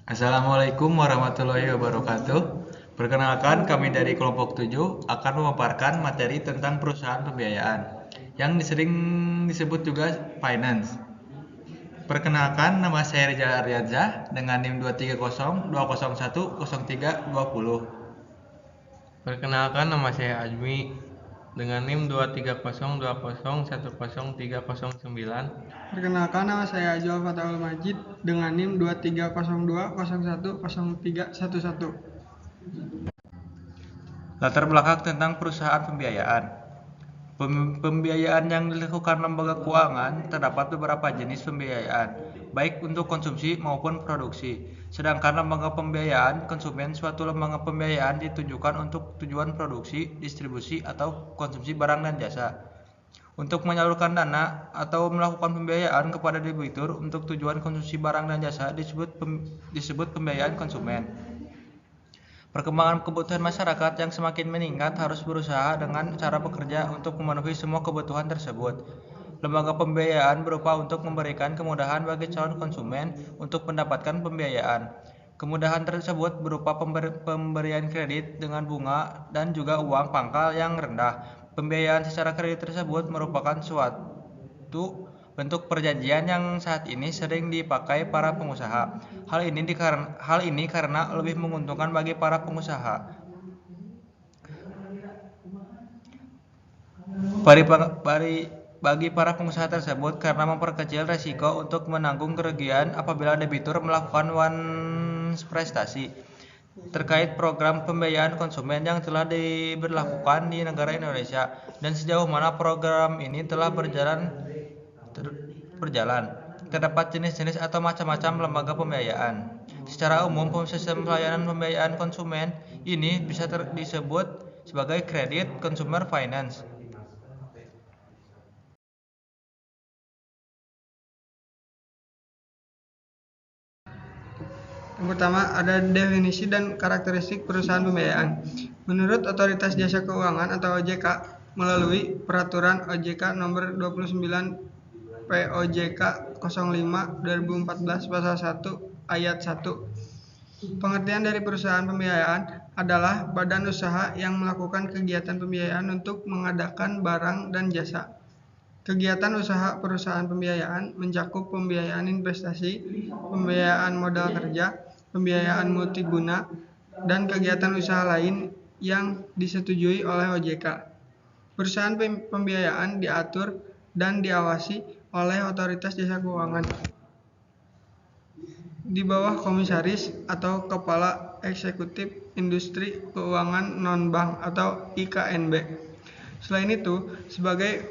Assalamualaikum warahmatullahi wabarakatuh. Perkenalkan, kami dari kelompok 7 akan memaparkan materi tentang perusahaan pembiayaan yang sering disebut juga finance. Perkenalkan, nama saya Rizal Aryansyah dengan NIM 23020101320. Perkenalkan, nama saya Azmi dengan NIM 23020101039. Perkenalkan, nama saya Ajwal Fatahul Majid dengan NIM 23020101311. Latar belakang tentang perusahaan pembiayaan. Pembiayaan yang dilakukan lembaga keuangan terdapat beberapa jenis pembiayaan, baik untuk konsumsi maupun produksi. Sedangkan lembaga pembiayaan konsumen, suatu lembaga pembiayaan ditujukan untuk tujuan produksi, distribusi, atau konsumsi barang dan jasa. Untuk menyalurkan dana atau melakukan pembiayaan kepada debitur untuk tujuan konsumsi barang dan jasa disebut pembiayaan konsumen. Perkembangan kebutuhan masyarakat yang semakin meningkat harus berusaha dengan cara bekerja untuk memenuhi semua kebutuhan tersebut. Lembaga pembiayaan berupa untuk memberikan kemudahan bagi calon konsumen untuk mendapatkan pembiayaan. Kemudahan tersebut berupa pemberian kredit dengan bunga dan juga uang pangkal yang rendah. Pembiayaan secara kredit tersebut merupakan suatu bentuk perjanjian yang saat ini sering dipakai para pengusaha. Hal ini karena lebih menguntungkan bagi para pengusaha. Bagi para pengusaha tersebut karena memperkecil resiko untuk menanggung kerugian apabila debitur melakukan prestasi. Terkait program pembiayaan konsumen yang telah diberlakukan di negara Indonesia dan sejauh mana program ini telah berjalan. Terdapat jenis-jenis atau macam-macam lembaga pembiayaan. Secara umum, sistem pelayanan pembiayaan konsumen ini bisa disebut sebagai kredit consumer finance. Yang pertama, ada definisi dan karakteristik perusahaan pembiayaan. Menurut Otoritas Jasa Keuangan atau OJK, melalui Peraturan OJK Nomor 29 POJK 05 2014 Pasal 1 Ayat 1. Pengertian dari perusahaan pembiayaan adalah badan usaha yang melakukan kegiatan pembiayaan untuk mengadakan barang dan jasa. Kegiatan usaha perusahaan pembiayaan mencakup pembiayaan investasi, pembiayaan modal kerja, pembiayaan multiguna, dan kegiatan usaha lain yang disetujui oleh OJK. Perusahaan pembiayaan diatur dan diawasi oleh Otoritas Jasa Keuangan di bawah Komisaris atau Kepala Eksekutif Industri Keuangan Non-Bank atau IKNB. Selain itu, sebagai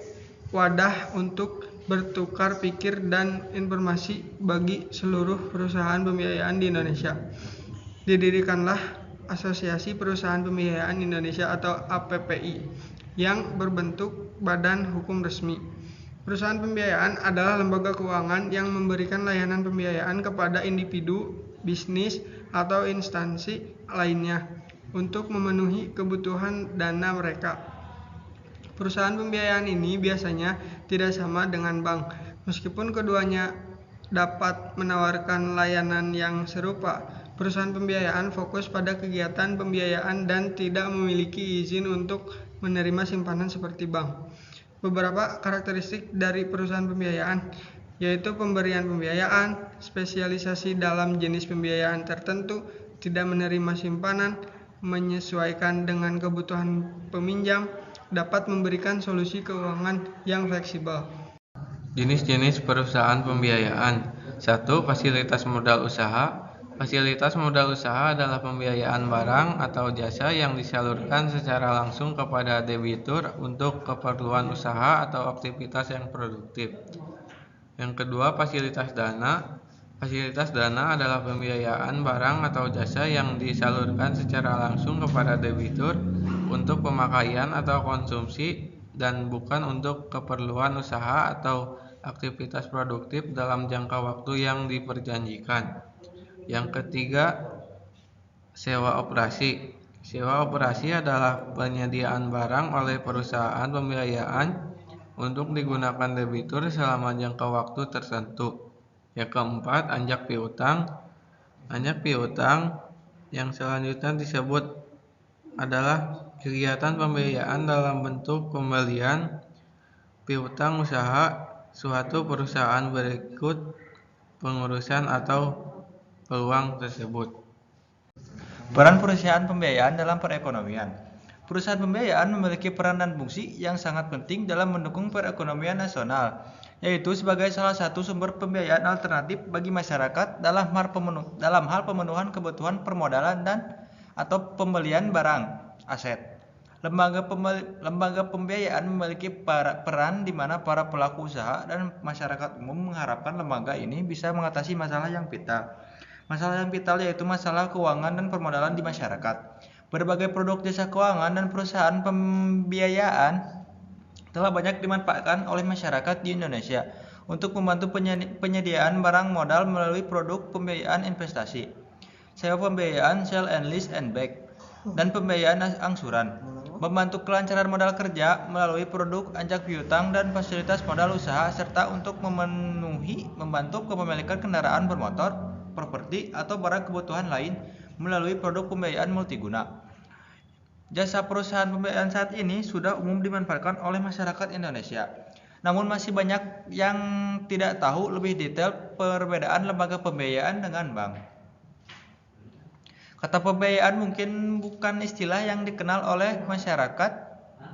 wadah untuk bertukar pikir dan informasi bagi seluruh perusahaan pembiayaan di Indonesia, didirikanlah Asosiasi Perusahaan Pembiayaan Indonesia atau APPI yang berbentuk badan hukum resmi. Perusahaan pembiayaan adalah lembaga keuangan yang memberikan layanan pembiayaan kepada individu, bisnis, atau instansi lainnya untuk memenuhi kebutuhan dana mereka. Perusahaan pembiayaan ini biasanya tidak sama dengan bank, meskipun keduanya dapat menawarkan layanan yang serupa. Perusahaan pembiayaan fokus pada kegiatan pembiayaan dan tidak memiliki izin untuk menerima simpanan seperti bank. Beberapa karakteristik dari perusahaan pembiayaan yaitu pemberian pembiayaan, spesialisasi dalam jenis pembiayaan tertentu, tidak menerima simpanan, menyesuaikan dengan kebutuhan peminjam, dapat memberikan solusi keuangan yang fleksibel. Jenis-jenis perusahaan pembiayaan. 1. Fasilitas modal usaha. Fasilitas modal usaha adalah pembiayaan barang atau jasa yang disalurkan secara langsung kepada debitur untuk keperluan usaha atau aktivitas yang produktif. Yang kedua, fasilitas dana. Fasilitas dana adalah pembiayaan barang atau jasa yang disalurkan secara langsung kepada debitur untuk pemakaian atau konsumsi dan bukan untuk keperluan usaha atau aktivitas produktif dalam jangka waktu yang diperjanjikan. Yang ketiga, sewa operasi. Sewa operasi adalah penyediaan barang oleh perusahaan pembiayaan untuk digunakan debitur selama jangka waktu tertentu. Yang keempat, anjak piutang. Banyak piutang yang selanjutnya disebut adalah kegiatan pembiayaan dalam bentuk pembelian piutang usaha suatu perusahaan berikut pengurusan atau peluang tersebut. Peran perusahaan pembiayaan dalam perekonomian. Perusahaan pembiayaan memiliki peran dan fungsi yang sangat penting dalam mendukung perekonomian nasional, yaitu sebagai salah satu sumber pembiayaan alternatif bagi masyarakat dalam hal pemenuhan kebutuhan permodalan dan atau pembelian barang, aset. Lembaga pembiayaan memiliki peran di mana para pelaku usaha dan masyarakat umum mengharapkan lembaga ini bisa mengatasi masalah yang vital. Masalah yang vital yaitu masalah keuangan dan permodalan di masyarakat. Berbagai produk jasa keuangan dan perusahaan pembiayaan telah banyak dimanfaatkan oleh masyarakat di Indonesia untuk membantu penyediaan barang modal melalui produk pembiayaan investasi, sewa pembiayaan sell and lease and back, dan pembiayaan angsuran. Membantu kelancaran modal kerja melalui produk ajak piutang dan fasilitas modal usaha, serta untuk membantu kepemilikan kendaraan bermotor, properti, atau barang kebutuhan lain melalui produk pembiayaan multiguna. Jasa perusahaan pembiayaan saat ini sudah umum dimanfaatkan oleh masyarakat Indonesia. Namun masih banyak yang tidak tahu lebih detail perbedaan lembaga pembiayaan dengan bank. Kata pembiayaan mungkin bukan istilah yang dikenal oleh masyarakat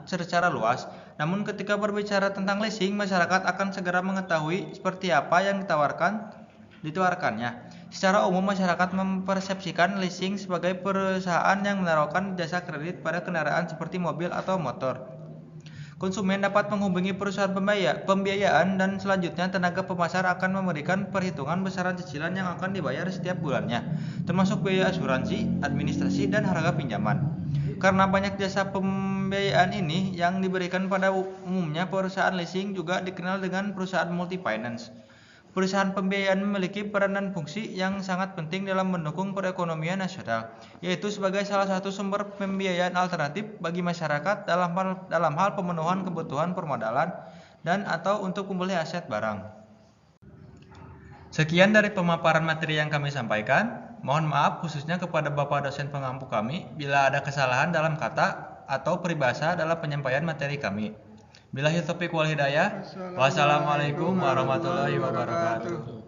secara luas. Namun ketika berbicara tentang leasing, masyarakat akan segera mengetahui seperti apa yang ditawarkannya. Secara umum masyarakat mempersepsikan leasing sebagai perusahaan yang menawarkan jasa kredit pada kendaraan seperti mobil atau motor. Konsumen dapat menghubungi perusahaan pembiayaan dan selanjutnya tenaga pemasar akan memberikan perhitungan besaran cicilan yang akan dibayar setiap bulannya, termasuk biaya asuransi, administrasi, dan harga pinjaman. Karena banyak jasa pembiayaan ini yang diberikan pada umumnya, perusahaan leasing juga dikenal dengan perusahaan multi-finance. Perusahaan pembiayaan memiliki peran dan fungsi yang sangat penting dalam mendukung perekonomian nasional, yaitu sebagai salah satu sumber pembiayaan alternatif bagi masyarakat dalam hal pemenuhan kebutuhan permodalan dan atau untuk membeli aset barang. Sekian dari pemaparan materi yang kami sampaikan. Mohon maaf khususnya kepada Bapak dosen pengampu kami bila ada kesalahan dalam kata atau peribahasa dalam penyampaian materi kami. Billahi taufiq wal hidayah. Wassalamualaikum warahmatullahi wabarakatuh.